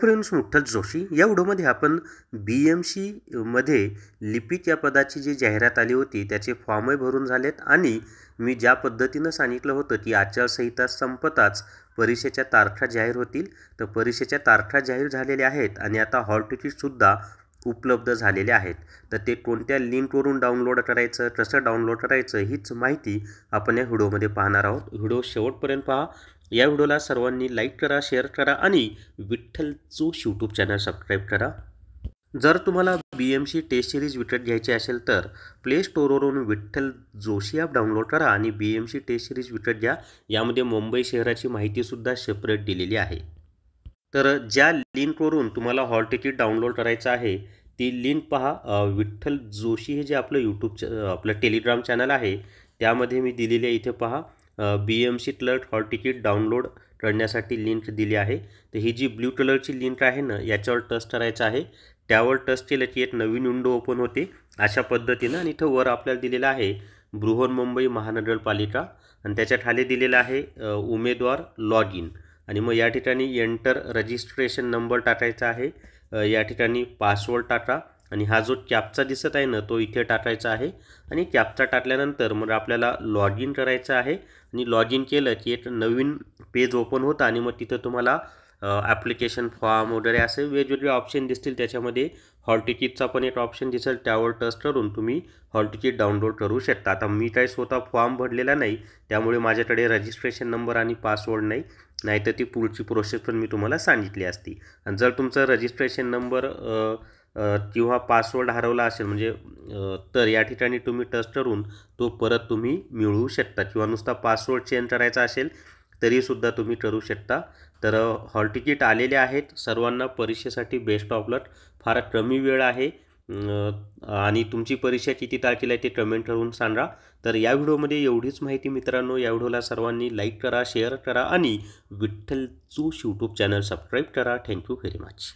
Friends, मुठ्ठल Joshi या व्हिडिओमध्ये आपण BMC मध्ये लिपिक या पदाची जी जाहिरात आली होती त्याचे फॉर्मही भरून झालेत आणि मी ज्या पद्धतीनं सांगितलं होतं की आचारसंहिता संपताच परीक्षेच्या तारखा जाहीर होतील, तर परीक्षेच्या तारखा जाहीर झालेल्या आहेत आणि आता हॉल तिकीटसुद्धा उपलब्ध झालेले आहेत. तर ते कोणत्या लिंकवरून डाउनलोड करायचं, कसं डाउनलोड करायचं हीच माहिती आपण या व्हिडिओमध्ये पाहणार आहोत. व्हिडिओ शेवटपर्यंत पहा. या व्हिडिओला सर्वांनी लाईक करा, शेअर करा आणि Vitthal Joshi YouTube channel subscribe करा. जर तुम्हाला BMC टेस्ट सिरीज विकत घ्यायची असेल तर प्ले स्टोअरवरून विठ्ठल जोशी ॲप डाउनलोड करा आणि BMC टेस्ट सिरीज विकत घ्या. यामध्ये मुंबई शहराची माहितीसुद्धा सेपरेट दिलेली आहे. तर ज्या लिंकवरून तुम्हाला हॉल तिकीट डाउनलोड करायचं आहे ती लिंक पहा. विठ्ठल जोशी हे जे आपलं आपलं टेलिग्राम चॅनल आहे त्यामध्ये मी दिलेली आहे. इथे पहा, BMC clerk hall ticket download करण्यासाठी लिंक दिली आहे. तर ही जी ब्ल्यू कलरची लिंक आहे ना, याच्यावर टच करायचं आहे. त्यावर टच केलं की एक नवीन विंडो ओपन होते अशा पद्धतीनं आणि इथं वर आपल्याला दिलेलं आहे बृहन्मुंबई महानगरपालिका आणि त्याच्या खाली दिलेलं आहे उमेदवार लॉग इन आणि मग या ठिकाणी एंटर रजिस्ट्रेशन नंबर टाकायचा आहे. या ठिकाणी पासवर्ड टाका आणि हा जो कॅप्चा दिसत आहे ना तो इथे टाकायचा आहे आणि कॅप्चा टाकल्यानंतर मग आपल्याला लॉग इन करायचं आहे आणि लॉग इन केलं की एक नवीन पेज ओपन होतं आणि मग तिथं तुम्हाला ॲप्लिकेशन फॉर्म वगैरे असे वेगवेगळे ऑप्शन दिसतील. त्याच्यामध्ये हॉल तिकीटचा पण एक ऑप्शन दिसेल, त्यावर टच करून तुम्ही हॉल तिकीट डाउनलोड करू शकता. आता मी काही स्वतः फॉर्म भरलेला नाही त्यामुळे माझ्याकडे रजिस्ट्रेशन नंबर आणि पासवर्ड नाही तर ती पुढची प्रोसेस पण मी तुम्हाला सांगितली असती. आणि जर तुमचं रजिस्ट्रेशन नंबर किंवा पासवर्ड हरवला असेल म्हणजे तर या ठिकाणी तुम्ही टच करून तो परत तुम्ही मिळवू शकता किंवा नुसता पासवर्ड चेंज करायचा असेल तरीसुद्धा तुम्ही करू शकता. तर हॉल तिकीट आलेले आहेत. सर्वांना परीक्षेसाठी बेस्ट ऑफ लक. फार कमी वेळ आहे आणि तुमची परीक्षा किती तारखेला आहे ते कमेंट करून सांगा. तर या व्हिडिओमध्ये एवढीच माहिती मित्रांनो. या व्हिडिओला सर्वांनी लाईक करा, शेअर करा आणि Vitthal Joshi YouTube channel subscribe करा. Thank you very much.